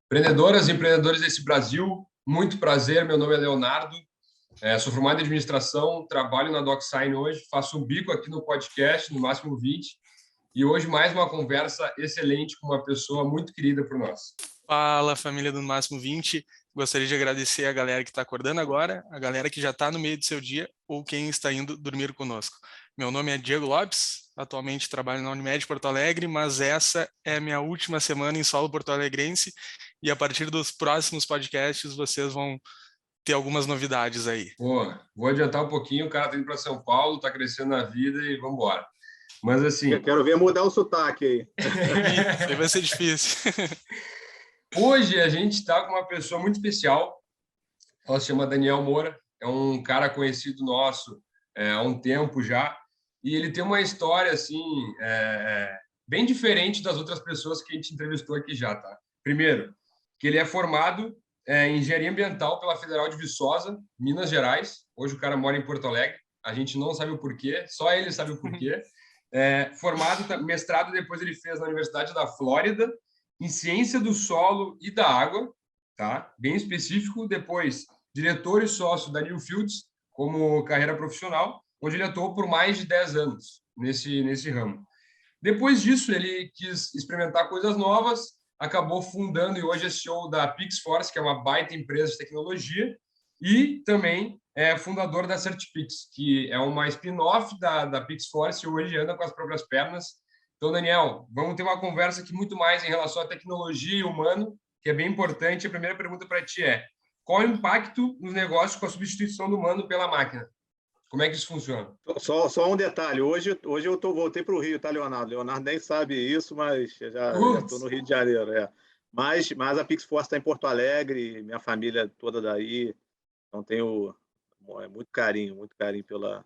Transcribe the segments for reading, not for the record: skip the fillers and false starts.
Empreendedoras e empreendedores desse Brasil, muito prazer, meu nome é Leonardo, sou formado em administração, trabalho na DocSign hoje, faço um bico aqui no podcast, no Máximo 20, e hoje mais uma conversa excelente com uma pessoa muito querida por nós. Fala, família do Máximo 20. Gostaria de agradecer a galera que está acordando agora, a galera que já está no meio do seu dia ou quem está indo dormir conosco. Meu nome é Diego Lopes, atualmente trabalho na Unimed Porto Alegre, mas essa é a minha última semana em solo porto-alegrense e a partir dos próximos podcasts vocês vão ter algumas novidades aí. Pô, vou adiantar um pouquinho, o cara está indo para São Paulo, está crescendo na vida e vamos embora. Mas assim... Eu quero ver mudar o sotaque aí. Aí vai ser difícil. Hoje a gente está com uma pessoa muito especial, ela se chama Daniel Moura, é um cara conhecido nosso há um tempo já, e ele tem uma história assim bem diferente das outras pessoas que a gente entrevistou aqui já, tá? Primeiro, que ele é formado em Engenharia Ambiental pela Federal de Viçosa, Minas Gerais. Hoje o cara mora em Porto Alegre, a gente não sabe o porquê, só ele sabe o porquê. Formado, mestrado, depois ele fez na Universidade da Flórida, em Ciência do Solo e da Água, tá? Bem específico. Depois, diretor e sócio da Newfields, como carreira profissional, onde ele atuou por mais de 10 anos nesse ramo. Depois disso, ele quis experimentar coisas novas, acabou fundando e hoje é CEO da PixForce, que é uma baita empresa de tecnologia, e também é fundador da Certipix, que é uma spin-off da PixForce e hoje anda com as próprias pernas. Então, Daniel, vamos ter uma conversa aqui muito mais em relação à tecnologia e humano, que é bem importante. A primeira pergunta para ti é: qual é o impacto nos negócios com a substituição do humano pela máquina? Como é que isso funciona? Só um detalhe. Hoje eu voltei para o Rio, tá, Leonardo? Leonardo nem sabe isso, mas já estou no Rio de Janeiro. Mas a PixForce está em Porto Alegre, minha família toda daí. Então tenho muito carinho pela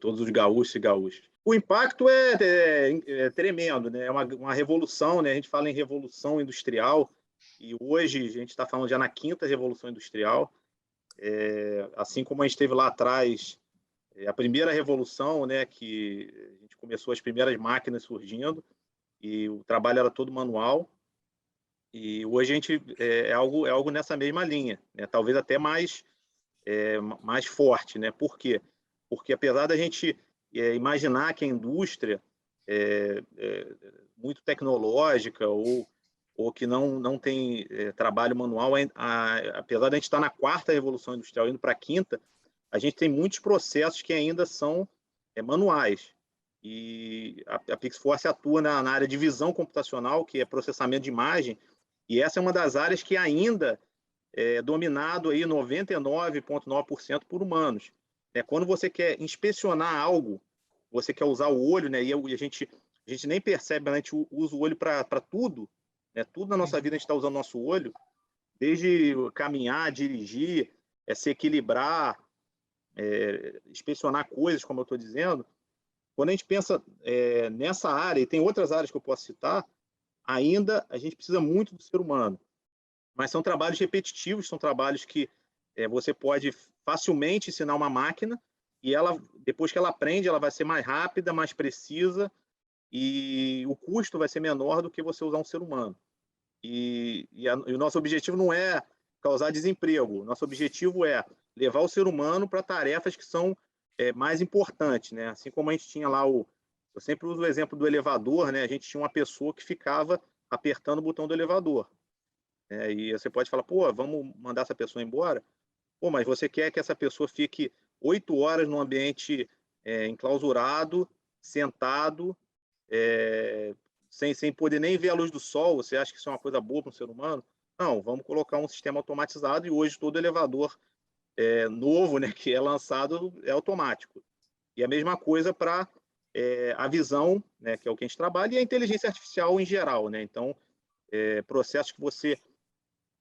todos os gaúchos e gaúchas. O impacto é tremendo, né? É uma revolução, né? A gente fala em revolução industrial e hoje a gente está falando já na quinta revolução industrial. Assim como a gente teve lá atrás a primeira revolução, né? Que a gente começou as primeiras máquinas surgindo e o trabalho era todo manual. E hoje a gente é algo nessa mesma linha, né? Talvez até mais forte, né? Por quê? Porque apesar da gente imaginar que a indústria é muito tecnológica ou que não tem trabalho manual, apesar da gente estar na quarta revolução industrial indo para a quinta, a gente tem muitos processos que ainda são manuais. E a PixForce atua na área de visão computacional, que é processamento de imagem, e essa é uma das áreas que ainda é dominado aí 99,9% por humanos. Quando você quer inspecionar algo, você quer usar o olho, né? E a gente nem percebe, mas a gente usa o olho para tudo, né? Tudo na nossa vida a gente está usando o nosso olho, desde caminhar, dirigir, se equilibrar, inspecionar coisas, como eu estou dizendo. Quando a gente pensa nessa área, e tem outras áreas que eu posso citar, ainda a gente precisa muito do ser humano. Mas são trabalhos repetitivos, são trabalhos que você pode facilmente ensinar uma máquina e ela, depois que ela aprende, ela vai ser mais rápida, mais precisa e o custo vai ser menor do que você usar um ser humano. E o nosso objetivo não é causar desemprego, nosso objetivo é levar o ser humano para tarefas que são mais importantes, né? Assim como a gente tinha lá eu sempre uso o exemplo do elevador, né? A gente tinha uma pessoa que ficava apertando o botão do elevador. E você pode falar, pô, vamos mandar essa pessoa embora? Pô, mas você quer que essa pessoa fique 8 horas num ambiente enclausurado, sentado, sem poder nem ver a luz do sol? Você acha que isso é uma coisa boa para um ser humano? Não, vamos colocar um sistema automatizado e hoje todo elevador novo, né, que é lançado é automático. E a mesma coisa para a visão, né, que é o que a gente trabalha, e a inteligência artificial em geral, né? Então, processos que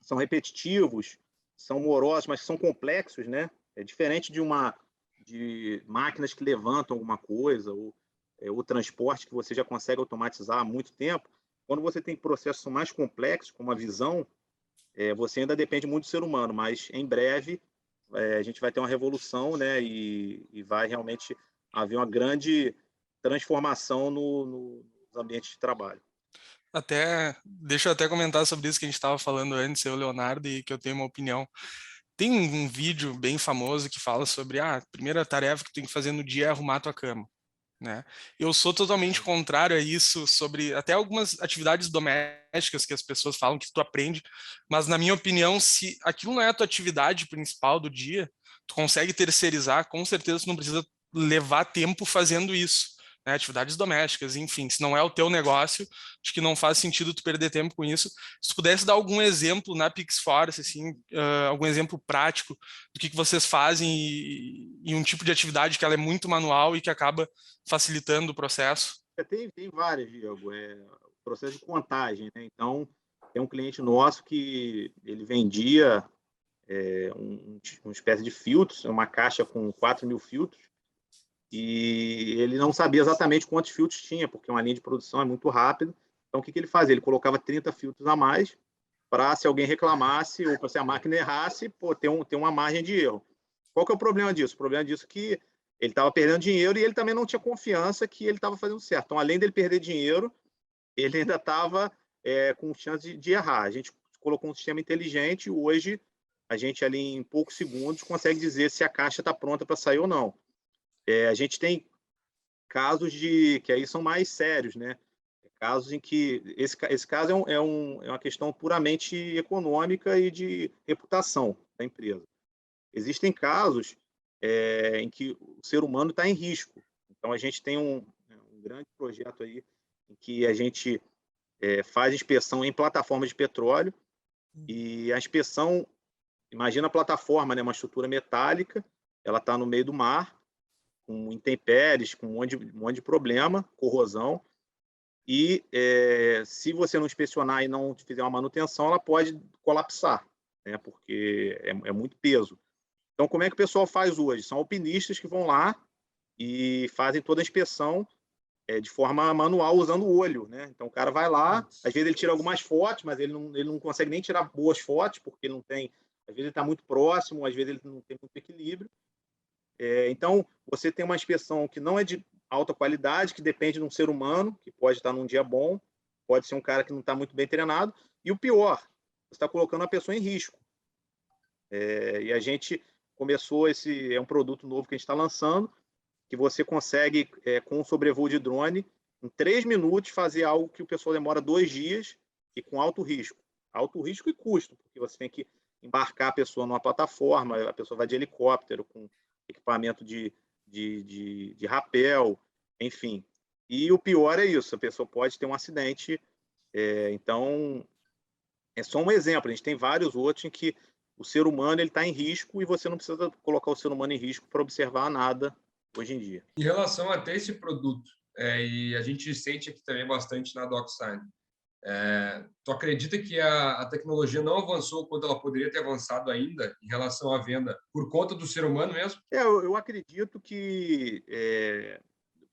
são repetitivos, são morosos, mas são complexos, né? É diferente de máquinas que levantam alguma coisa ou o transporte que você já consegue automatizar há muito tempo. Quando você tem processos que são mais complexos, como a visão, você ainda depende muito do ser humano, mas em breve a gente vai ter uma revolução, né? E vai realmente haver uma grande transformação nos ambientes de trabalho. Deixa eu até comentar sobre isso que a gente estava falando antes, eu, Leonardo, e que eu tenho uma opinião. Tem um vídeo bem famoso que fala sobre a primeira tarefa que tu tem que fazer no dia é arrumar a tua cama, né? Eu sou totalmente contrário a isso sobre até algumas atividades domésticas que as pessoas falam que tu aprende, mas na minha opinião, se aquilo não é a tua atividade principal do dia, tu consegue terceirizar, com certeza tu não precisa levar tempo fazendo isso, né? Atividades domésticas, enfim, se não é o teu negócio, acho que não faz sentido tu perder tempo com isso. Se tu pudesse dar algum exemplo na PixForce, assim, algum exemplo prático do que vocês fazem e um tipo de atividade que ela é muito manual e que acaba facilitando o processo? Tem várias, Diego. O processo de contagem, né? Então, tem um cliente nosso que ele vendia uma espécie de filtros, uma caixa com 4.000 filtros, e ele não sabia exatamente quantos filtros tinha, porque uma linha de produção é muito rápida. Então, o que ele fazia? Ele colocava 30 filtros a mais para, se alguém reclamasse ou se a máquina errasse, ter uma margem de erro. Qual que é o problema disso? O problema disso é que ele estava perdendo dinheiro e ele também não tinha confiança que ele estava fazendo certo. Então, além dele perder dinheiro, ele ainda estava com chance de errar. A gente colocou um sistema inteligente e hoje a gente, ali em poucos segundos, consegue dizer se a caixa está pronta para sair ou não. A gente tem casos que aí são mais sérios, né? Casos em que esse caso é uma questão puramente econômica e de reputação da empresa. Existem casos em que o ser humano está em risco. Então, a gente tem um grande projeto aí em que a gente faz inspeção em plataformas de petróleo e a inspeção, imagina a plataforma, né, uma estrutura metálica, ela está no meio do mar, com intempéries, com um monte de problema, corrosão, e se você não inspecionar e não fizer uma manutenção, ela pode colapsar, né, porque é muito peso. Então, como é que o pessoal faz hoje? São alpinistas que vão lá e fazem toda a inspeção de forma manual, usando o olho, né? Então, o cara vai lá, às vezes ele tira algumas fotos, mas ele não consegue nem tirar boas fotos, porque ele não tem... Às vezes ele está muito próximo, às vezes ele não tem muito equilíbrio. Então, você tem uma inspeção que não é de alta qualidade, que depende de um ser humano, que pode estar num dia bom, pode ser um cara que não está muito bem treinado, e o pior, você está colocando a pessoa em risco. E a gente começou é um produto novo que a gente está lançando, que você consegue, com um sobrevoo de drone, em 3 minutos, fazer algo que o pessoal demora 2 dias e com alto risco. Alto risco e custo, porque você tem que embarcar a pessoa numa plataforma, a pessoa vai de helicóptero, com equipamento de rapel, enfim. E o pior é isso, a pessoa pode ter um acidente. Então, é só um exemplo, a gente tem vários outros em que o ser humano está em risco e você não precisa colocar o ser humano em risco para observar nada hoje em dia. Em relação até esse produto, e a gente sente aqui também bastante na DocSign, tu acredita que a tecnologia não avançou quando ela poderia ter avançado ainda em relação à venda por conta do ser humano mesmo? Eu acredito que...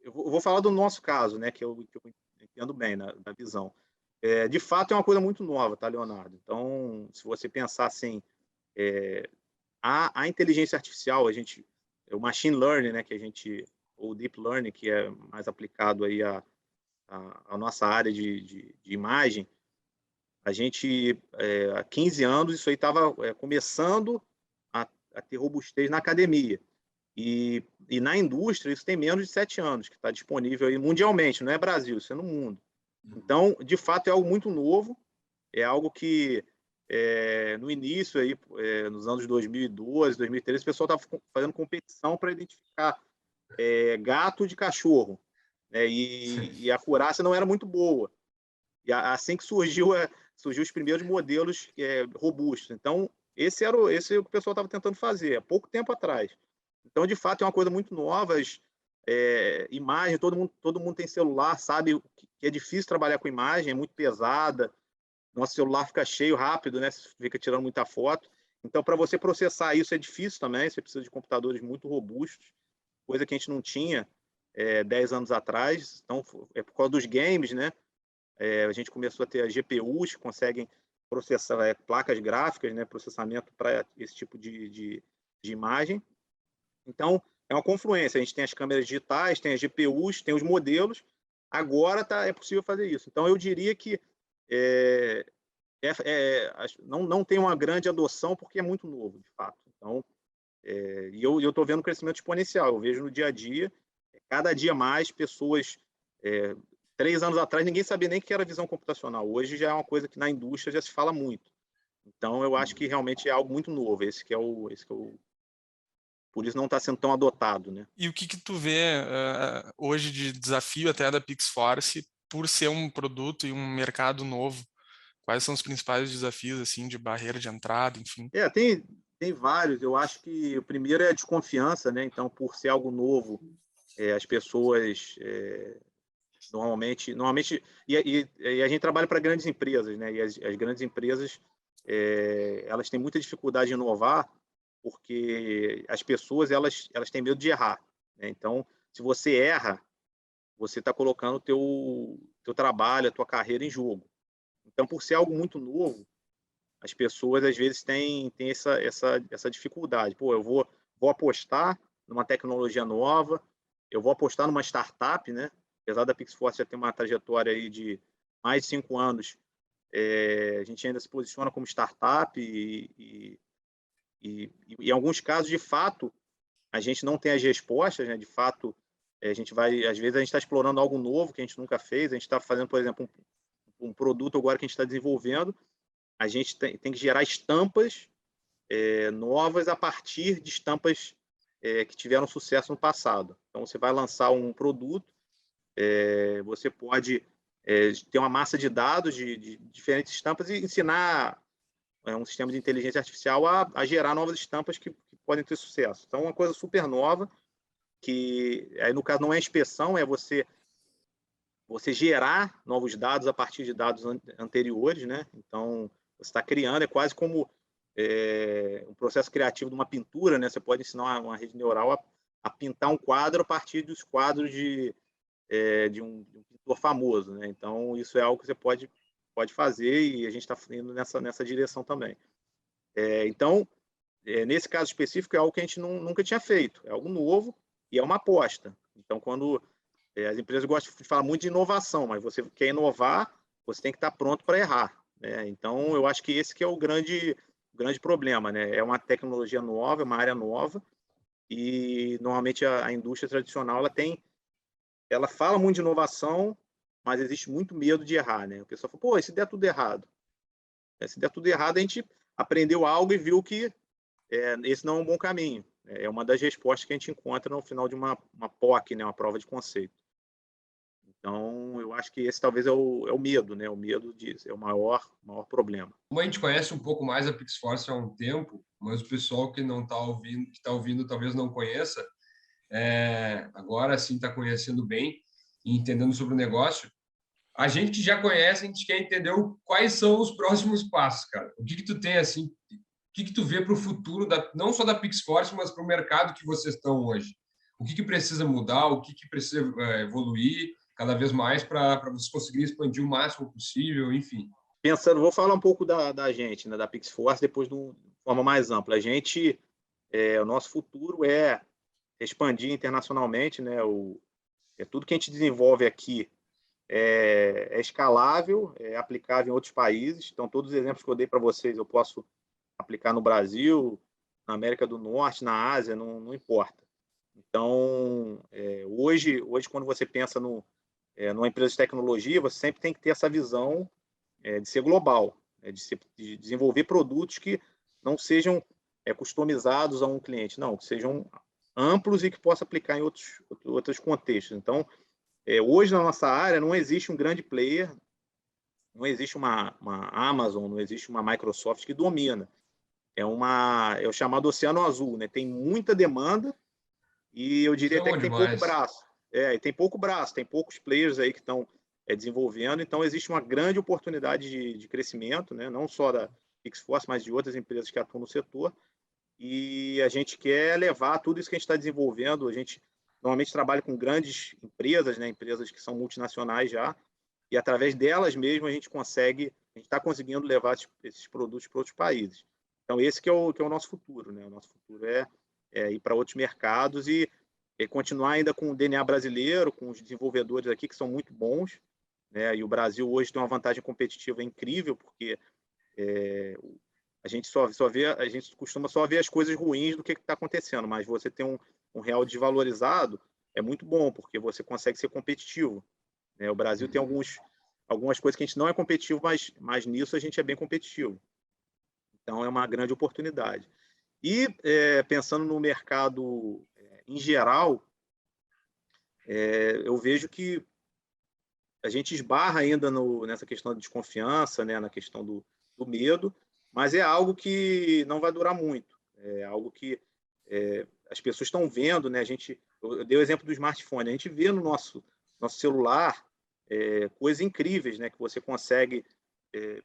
eu vou falar do nosso caso, né, que eu entendo bem na visão. De fato, é uma coisa muito nova, tá, Leonardo? Então, se você pensar assim, a inteligência artificial, o machine learning, né, ou deep learning, que é mais aplicado aí à nossa área de imagem, a gente, há 15 anos, isso aí estava começando a ter robustez na academia. E na indústria, isso tem menos de 7 anos, que está disponível aí mundialmente, não é Brasil, isso é no mundo. Então, de fato, é algo muito novo, é algo que, no início, aí, nos anos 2012, 2013, o pessoal estava fazendo competição para identificar gato de cachorro, né? E a acurácia não era muito boa. E assim que surgiu os primeiros modelos robustos. Então, esse é o que o pessoal estava tentando fazer, há pouco tempo atrás. Então, de fato, é uma coisa muito nova. Imagem, todo mundo tem celular, sabe que é difícil trabalhar com imagem, é muito pesada. Nosso celular fica cheio rápido, né? Você fica tirando muita foto. Então, para você processar isso é difícil também, você precisa de computadores muito robustos, coisa que a gente não tinha 10 anos atrás. Então, é por causa dos games, né? A gente começou a ter as GPUs que conseguem processar placas gráficas, né? Processamento para esse tipo de de imagem. Então, é uma confluência. A gente tem as câmeras digitais, tem as GPUs, tem os modelos. Agora é possível fazer isso. Então, eu diria que não tem uma grande adoção porque é muito novo, de fato. Então, e eu estou vendo um crescimento exponencial. Eu vejo no dia a dia, cada dia mais pessoas... 3 anos atrás, ninguém sabia nem o que era visão computacional. Hoje já é uma coisa que na indústria já se fala muito. Então, eu acho que realmente é algo muito novo. Esse que é o por isso não está sendo tão adotado, né? E o que tu vê hoje de desafio até da Pixforce por ser um produto e um mercado novo? Quais são os principais desafios, assim, de barreira de entrada, enfim? Tem vários. Eu acho que o primeiro é a desconfiança, né? Então, por ser algo novo, as pessoas normalmente e a gente trabalha para grandes empresas, né? E as grandes empresas elas têm muita dificuldade de inovar porque as pessoas elas têm medo de errar, né? Então, se você erra, você está colocando o teu trabalho, a tua carreira em jogo. Então, por ser algo muito novo, as pessoas às vezes têm essa dificuldade. Pô, eu vou apostar numa tecnologia nova, eu vou apostar numa startup, né? Apesar da Pixforce já ter uma trajetória aí de mais de 5 anos, a gente ainda se posiciona como startup e em alguns casos, de fato, a gente não tem as respostas, né? De fato, às vezes a gente está explorando algo novo que a gente nunca fez, a gente está fazendo, por exemplo, um produto agora que a gente está desenvolvendo, a gente tem que gerar estampas novas a partir de estampas que tiveram sucesso no passado. Então, você vai lançar um produto, você pode ter uma massa de dados de diferentes estampas e ensinar um sistema de inteligência artificial a gerar novas estampas que podem ter sucesso. Então, é uma coisa super nova, que aí no caso não é inspeção, é você gerar novos dados a partir de dados anteriores, né? Então, você está criando, é quase como um processo criativo de uma pintura, né? Você pode ensinar uma rede neural a pintar um quadro a partir dos quadros de um pintor famoso, né? Então, isso é algo que você pode fazer e a gente está indo nessa direção também. Então, nesse caso específico, é algo que a gente nunca tinha feito, é algo novo e é uma aposta. Então, quando as empresas gostam de falar muito de inovação, mas você quer inovar, você tem que estar pronto para errar, né? Então, eu acho que esse que é o grande problema, né? É uma tecnologia nova, é uma área nova e normalmente a indústria tradicional ela fala muito de inovação, mas existe muito medo de errar, né? O pessoal fala, pô, e se der tudo errado? Se der tudo errado, a gente aprendeu algo e viu que esse não é um bom caminho. É uma das respostas que a gente encontra no final de uma POC, né? Uma prova de conceito. Então, eu acho que esse talvez é o medo, né? O medo é o maior problema. Como a gente conhece um pouco mais a Pixforce há um tempo, mas o pessoal que não está ouvindo, que está ouvindo, talvez não conheça, agora sim está conhecendo bem e entendendo sobre o negócio. A gente que já conhece, a gente quer entender quais são os próximos passos, cara. O que tu tem assim? O que tu vê para o futuro não só da Pixforce, mas para o mercado que vocês estão hoje? O que precisa mudar? O que precisa evoluir cada vez mais para vocês conseguirem expandir o máximo possível, enfim. Vou falar um pouco da gente, né, da Pixforce, depois de forma mais ampla. A gente, o nosso futuro é expandir internacionalmente, né? Tudo que a gente desenvolve aqui é escalável, é aplicável em outros países. Então, todos os exemplos que eu dei para vocês, eu posso aplicar no Brasil, na América do Norte, na Ásia, não importa. Então, hoje, quando você pensa numa empresa de tecnologia, você sempre tem que ter essa visão de ser global, de desenvolver produtos que não sejam customizados a um cliente, não, que sejam amplos e que possa aplicar em outros contextos. Então, hoje na nossa área não existe um grande player, não existe uma Amazon, não existe uma Microsoft que domina. É o chamado oceano azul, né? Tem muita demanda e eu diria até que tem pouco braço. Tem pouco braço, tem poucos players aí que estão desenvolvendo, então existe uma grande oportunidade de crescimento, né? Não só da Pixforce, mas de outras empresas que atuam no setor, e a gente quer levar tudo isso que a gente está desenvolvendo. A gente normalmente trabalha com grandes empresas, né? Empresas que são multinacionais já, e através delas mesmo a gente está conseguindo levar esses produtos para outros países. Então, esse que é o nosso futuro, né? O nosso futuro é ir para outros mercados e continuar ainda com o DNA brasileiro, com os desenvolvedores aqui que são muito bons, né? E o Brasil hoje tem uma vantagem competitiva incrível, porque a gente a gente costuma só ver as coisas ruins do que está acontecendo, mas você ter um real desvalorizado é muito bom, porque você consegue ser competitivo, né? O Brasil tem algumas coisas que a gente não é competitivo, mas nisso a gente é bem competitivo. Então, é uma grande oportunidade. E, pensando no mercado em geral, eu vejo que a gente esbarra ainda nessa questão da desconfiança, né, na questão do medo, mas é algo que não vai durar muito. É algo que as pessoas estão vendo, né? Eu dei o exemplo do smartphone. A gente vê no nosso celular coisas incríveis, né? Que você consegue. Eu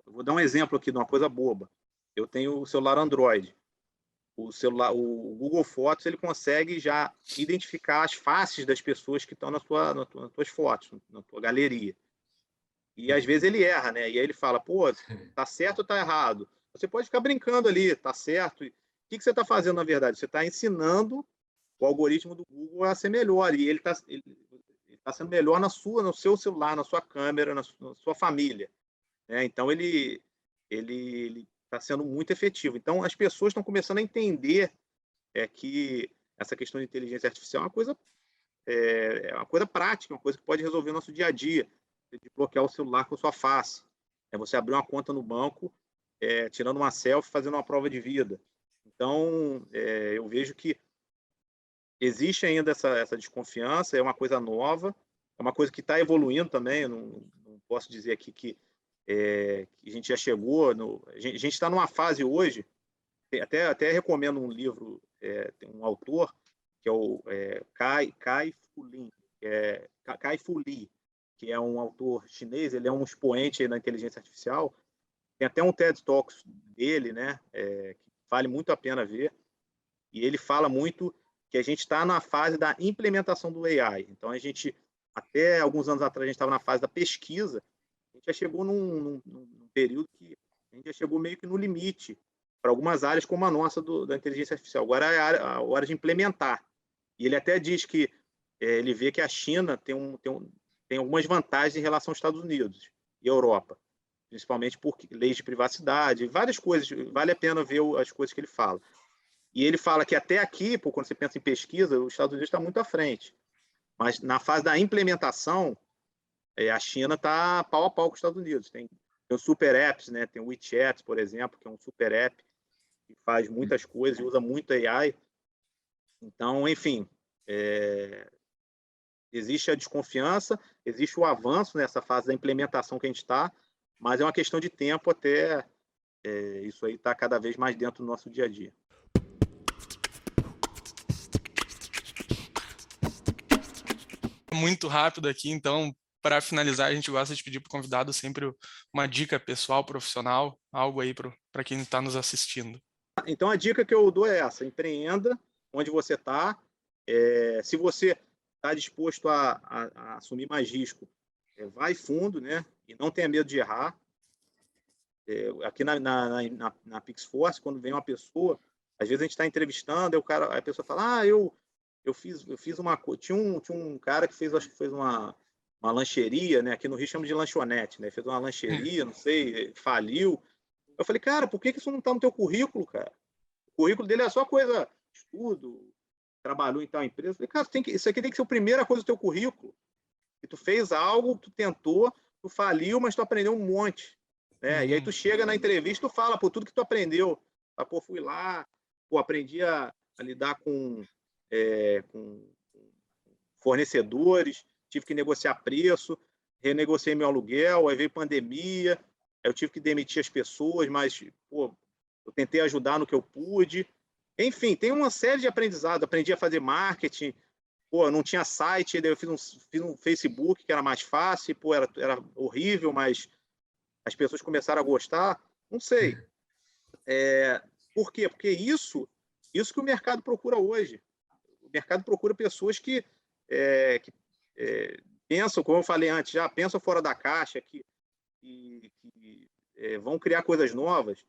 vou dar um exemplo aqui de uma coisa boba. Eu tenho o celular Android. O Google Fotos, ele consegue já identificar as faces das pessoas que estão nas tuas fotos, na tua galeria. E às vezes ele erra, né? E aí ele fala, pô, tá certo ou tá errado? Você pode ficar brincando ali, tá certo. O que você está fazendo, na verdade? Você está ensinando o algoritmo do Google a ser melhor. E ele tá sendo melhor no seu celular, na sua câmera, na sua família, né? Então, ele está sendo muito efetivo. Então, as pessoas estão começando a entender que essa questão de inteligência artificial é uma coisa prática, uma coisa que pode resolver o nosso dia a dia, de bloquear o celular com a sua face. É você abrir uma conta no banco, tirando uma selfie, fazendo uma prova de vida. Então, eu vejo que existe ainda essa desconfiança, é uma coisa nova, é uma coisa que está evoluindo também. Eu não posso dizer aqui que a gente já chegou. A gente está numa fase hoje, até recomendo um livro, tem um autor, que é o Kai-Fu Lee, que é um autor chinês, ele é um expoente da inteligência artificial. Tem até um TED Talks dele, né, que vale muito a pena ver, e ele fala muito que a gente está na fase da implementação do AI. Então, até alguns anos atrás, a gente estava na fase da pesquisa, a gente já chegou num período que a gente já chegou meio que no limite para algumas áreas como a nossa da inteligência artificial. Agora é a hora de implementar. E ele até diz que ele vê que a China tem algumas vantagens em relação aos Estados Unidos e Europa, principalmente por leis de privacidade, várias coisas. Vale a pena ver as coisas que ele fala. E ele fala que até aqui, quando você pensa em pesquisa, os Estados Unidos está muito à frente. Mas na fase da implementação, a China está pau a pau com os Estados Unidos. Tem os super apps, né? Tem o WeChat, por exemplo, que é um super app que faz muitas coisas e usa muito AI. Então, enfim, existe a desconfiança, existe o avanço nessa fase da implementação que a gente está, mas é uma questão de tempo até isso aí estar cada vez mais dentro do nosso dia a dia. Muito rápido aqui, então, para finalizar, a gente gosta de pedir para o convidado sempre uma dica pessoal, profissional, algo aí para quem está nos assistindo. Então, a dica que eu dou é essa: empreenda onde você está. Se você está disposto a assumir mais risco, vai fundo, né? E não tenha medo de errar. Aqui na PixForce, quando vem uma pessoa, às vezes a gente está entrevistando, a pessoa fala, eu fiz uma coisa. Tinha um cara que acho que fez uma lancheria, né? Aqui no Rio chama de lanchonete, né? Fez uma lancheria, não sei, faliu. Eu falei, cara, por que isso não está no teu currículo, cara? O currículo dele é só coisa, estudo, trabalhou em tal empresa. Eu falei, cara, isso aqui tem que ser a primeira coisa do teu currículo. Que tu fez algo, tu tentou, tu faliu, mas tu aprendeu um monte, né? E aí tu chega na entrevista, tu fala, tudo que tu aprendeu. Fui lá, aprendi a lidar com fornecedores, tive que negociar preço, renegociei meu aluguel, aí veio pandemia, aí eu tive que demitir as pessoas, mas eu tentei ajudar no que eu pude. Enfim, tem uma série de aprendizados. Aprendi a fazer marketing, não tinha site, daí eu fiz um Facebook que era mais fácil, era horrível, mas as pessoas começaram a gostar. Não sei. Por quê? Porque isso que o mercado procura hoje. O mercado procura pessoas que pensam, como eu falei antes, já pensam fora da caixa, que vão criar coisas novas.